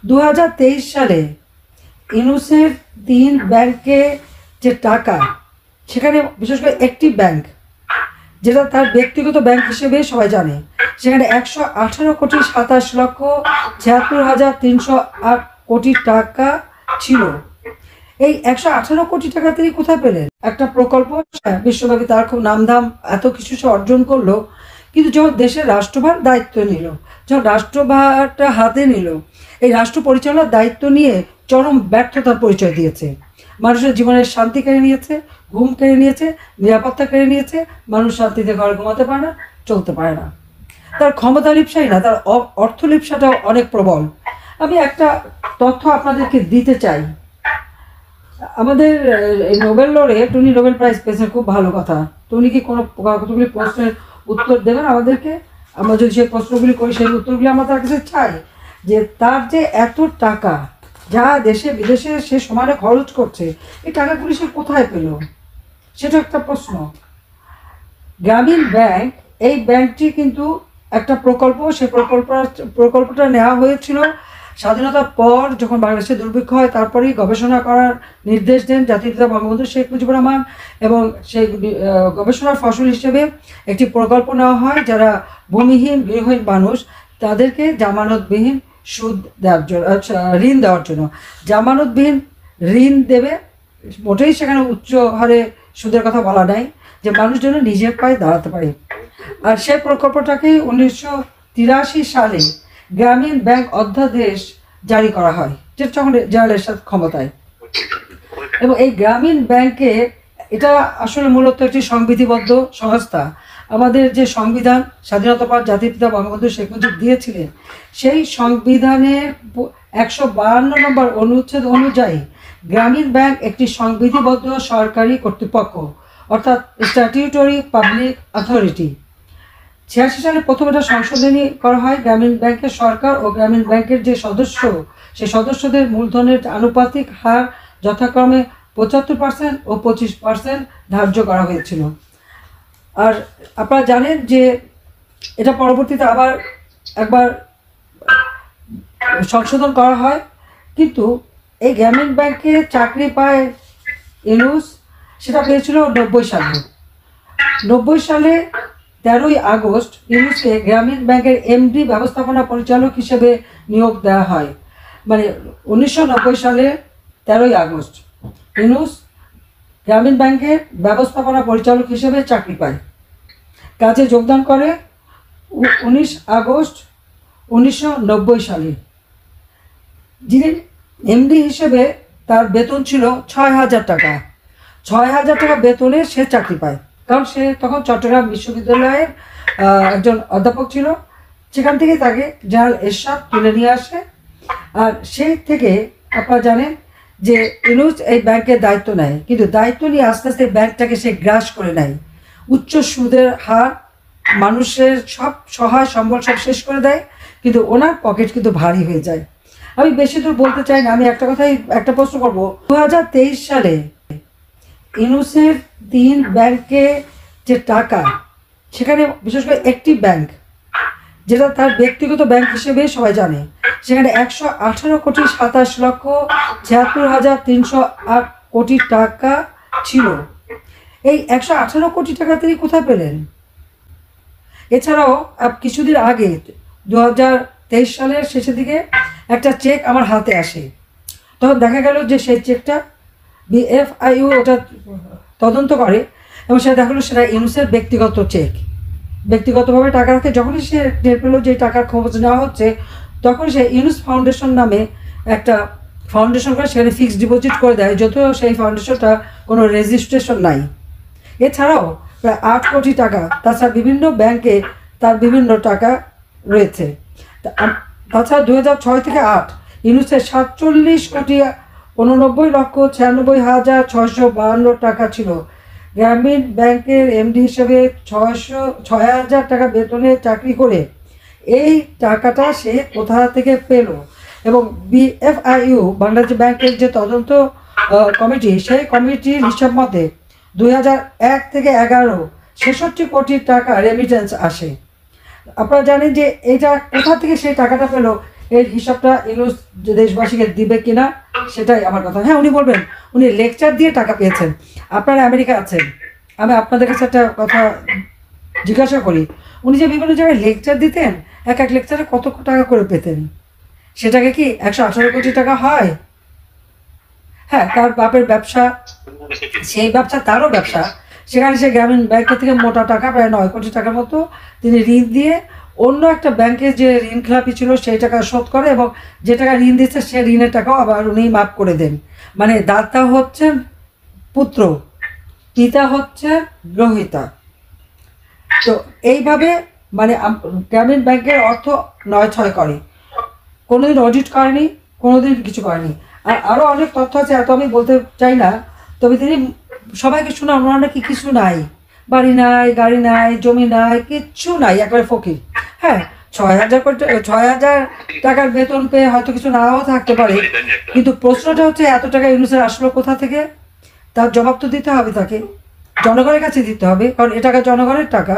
2023 সালে ইউনুসের 3 ব্যাংকে যে টাকা, সেখানে বিশেষ করে একটি ব্যাংক যেটা তার ব্যক্তিগত ব্যাংক হিসেবে সবাই জানে, সেখানে 118,27,76,308 কোটি টাকা ছিল। এই 118 কোটি টাকা তিনি কোথায় পেলেন? একটা প্রকল্প, বিশ্বব্যাপী তার খুব নামধাম, এত কিছু সে অর্জন করলো, কিন্তু যখন দেশের রাষ্ট্রভার দায়িত্ব নিল, যখন রাষ্ট্রভারটা হাতে নিল, এই রাষ্ট্র পরিচালনার দায়িত্ব নিয়ে চরম ব্যর্থতার পরিচয় দিয়েছে। মানুষের জীবনের শান্তি কেড়ে নিয়েছে, ঘুম কেড়ে নিয়েছে, নিরাপত্তা কেড়ে নিয়েছে। মানুষ শান্তিতে ঘরে ঘুমাতে পারে না, চলতে পারে না। তার ক্ষমতা লিপ্সাই না, তার অর্থ লিপ্সাটাও অনেক প্রবল। আমি একটা তথ্য আপনাদেরকে দিতে চাই। আমাদের এই নোবেল লরেট, উনি নোবেল প্রাইজ পেয়েছেন, খুব ভালো কথা। তো উনি কি কোনো কতগুলি প্রশ্নের উত্তর দেবেন আমাদেরকে? আমরা যদি সেই প্রশ্নগুলি করি, সেই উত্তরগুলি আমরা তার কাছে চাই। যে তার যে এত টাকা যা দেশে বিদেশে সে সমানে খরচ করছে, এই টাকাগুলি সে কোথায় পেল, সেটা একটা প্রশ্ন। গ্রামীণ ব্যাংক, এই ব্যাংকটি কিন্তু একটা প্রকল্প। সেই প্রকল্পটা নেওয়া হয়েছিল স্বাধীনতার পর, যখন বাংলাদেশে দুর্ভিক্ষ হয়, তারপরেই গবেষণা করার নির্দেশ দেন জাতির পিতা বঙ্গবন্ধু শেখ মুজিবুর রহমান, এবং সেই গবেষণার ফসল হিসেবে একটি প্রকল্প নেওয়া হয় যারা ভূমিহীন গৃহহীন মানুষ, তাদেরকে জামানতবিহীন সুদ দেওয়ার জন্য, ঋণ দেওয়ার জন্য। জামানতবিহীন ঋণ দেবে, মোটেই সেখানে উচ্চ হারে সুদের কথা বলা নাই, যে মানুষ যেন নিজের পায়ে দাঁড়াতে পারে। আর সেই প্রকল্পটাকেই 1983 সালে গ্রামীণ ব্যাংক অধ্যাদেশ জারি করা হয়, যেটা তখন জেনারেল এরশাদ ক্ষমতায়। এবং এই গ্রামীণ ব্যাংকে, এটা আসলে মূলত একটি সংবিধিবদ্ধ সংস্থা। আমাদের যে সংবিধান স্বাধীনতার পর জাতির পিতা বঙ্গবন্ধু শেখ মুজিব দিয়েছিলেন, সেই সংবিধানের 152 নম্বর অনুচ্ছেদ অনুযায়ী গ্রামীণ ব্যাংক একটি সংবিধিবদ্ধ সরকারি কর্তৃপক্ষ, অর্থাৎ স্ট্যাটিউটরি পাবলিক অথরিটি। 86 সালে প্রথম এটা সংশোধনী করা হয়। গ্রামীণ ব্যাংকের সরকার ও গ্রামীণ ব্যাংকের যে সদস্য, সেই সদস্যদের মূলধনের আনুপাতিক হার যথাক্রমে 75% ও 25% ধার্য করা হয়েছিল। আর আপনারা জানেন যে এটা পরবর্তীতে আবার একবার সংশোধন করা হয়, কিন্তু এই গ্রামীণ ব্যাংকে চাকরি পায় ইউনুস, সেটা পেয়েছিল 90 সালে। 90 সালে 13ই আগস্ট ইউনুসকে গ্রামীণ ব্যাংকের এমডি ব্যবস্থাপনা পরিচালক হিসেবে নিয়োগ দেওয়া হয়। মানে 1990 সালে 13ই আগস্ট ইউনুস গ্রামীণ ব্যাংকের ব্যবস্থাপনা পরিচালক হিসেবে চাকরি পায়। কাজে যোগদান করে 19 আগস্ট 1990 সালে। যিনি এমডি হিসেবে তার বেতন ছিল 6,000 টাকা। 6,000 টাকা বেতনে সে চাকরি পায়, কারণ সে তখন চট্টগ্রাম বিশ্ববিদ্যালয়ের একজন অধ্যাপক ছিল। সেখান থেকে তাকে জেনারেল এরশাদ তুলে নিয়ে আসে। আর সেই থেকে আপনারা জানেন যে ইউনুস এই ব্যাংকের দায়িত্ব নেয়, কিন্তু দায়িত্ব নিয়ে আস্তে আস্তে ব্যাংকটাকে সে গ্রাস করে নেয়। উচ্চ সুদের হার, মানুষের সব সহায় সম্বল সব শেষ করে দেয়, কিন্তু ওনার পকেট কিন্তু ভারী হয়ে যায়। আমি বেশি দূর বলতে চাই না, আমি একটা প্রশ্ন করবো। 2023 সালে ইউনুসের 3 ব্যাংকে যে টাকা, সেখানে বিশেষ করে একটি ব্যাংক যেটা তার ব্যক্তিগত ব্যাংক হিসেবে সবাই জানে, সেখানে 118,27,76,308 কোটি টাকা ছিল। এই 118 কোটি টাকা তিনি কোথায় পেলেন? এছাড়াও কিছুদিন আগে 2023 সালের শেষের দিকে একটা চেক আমার হাতে আসে। তখন দেখা গেল যে সেই চেকটা BFIU ওটা তদন্ত করে, এবং সেটা দেখা গেলো সেটা ইউনুসের ব্যক্তিগত চেক। ব্যক্তিগতভাবে টাকা রাখে। যখনই সে টের পেলো যে টাকার খবর নেওয়া হচ্ছে, তখন সে ইউনুস ফাউন্ডেশন নামে একটা ফাউন্ডেশন করে সেখানে ফিক্সড ডিপোজিট করে দেয়, যদিও সেই ফাউন্ডেশনটা কোনো রেজিস্ট্রেশন নাই। এছাড়াও প্রায় 8 কোটি টাকা, তাছাড়া বিভিন্ন ব্যাংকে তার বিভিন্ন টাকা রয়েছে। তাছাড়া 2006 থেকে 8 ইউনুসের 47,89,96,652 টাকা ছিল। গ্রামীণ ব্যাংকের এমডি হিসেবে 6,000 টাকা বেতনে চাকরি করে এই টাকাটা সে কোথা থেকে পেল? এবং BFIU বাংলাদেশ ব্যাংকের যে তদন্ত কমিটি, সেই কমিটির হিসাব মতে 2001 থেকে 11 66 কোটি টাকা রেমিটেন্স আসে। আপনারা জানেন যে এটা কোথা থেকে সেই টাকাটা পেল, এর হিসাবটা ইউনূস দেশবাসীকে দিবে কিনা সেটাই আমার কথা। হ্যাঁ, উনি বলবেন উনি লেকচার দিয়ে টাকা পেয়েছেন। আপনারা আমেরিকা আছেন, আমি আপনাদের কাছে একটা কথা জিজ্ঞাসা করি, উনি যে বিভিন্ন জায়গায় লেকচার দিতেন, এক এক লেকচারে কত টাকা করে পেতেন? সেটাকে কি 118 কোটি টাকা হয়? হ্যাঁ, তার বাপের ব্যবসা, সেই ব্যবসা তারও ব্যবসা, সেখানে সে গ্রামীণ ব্যাংকের থেকে মোটা টাকা প্রায় 9 কোটি টাকার মতো তিনি ঋণ দিয়ে অন্য একটা ব্যাংকে যে ঋণ খেলাপি ছিল সেই টাকা শোধ করে, এবং যে টাকা ঋণ দিচ্ছে সে ঋণের টাকাও আবার উনি মাফ করে দেন। মানে দাতা হচ্ছেন পুত্র, পিতা হচ্ছে গ্রহিতা। তো এইভাবে মানে গ্রামীণ ব্যাংকের অর্থ নয় ছয় করে, কোনোদিন অডিট করেনি, কোনোদিন কিছু করেনি। আর আরও অনেক তথ্য আছে, এত আমি বলতে চাই না। তবে তিনি সবাইকে শোনান ওনার নাকি কিছু নাই, বাড়ি নাই, গাড়ি নাই, জমি নাই, কিচ্ছু নাই, একেবারে ফকির। হ্যাঁ, 6,000 টাকার বেতন পেয়ে হয়তো কিছু নাও থাকতে পারে, কিন্তু প্রশ্নটা হচ্ছে এত টাকা ইউনূসের আসলো কোথা থেকে? তার জবাব তো দিতে হবে তাকে, জনগণের কাছে দিতে হবে, কারণ এ টাকা জনগণের টাকা।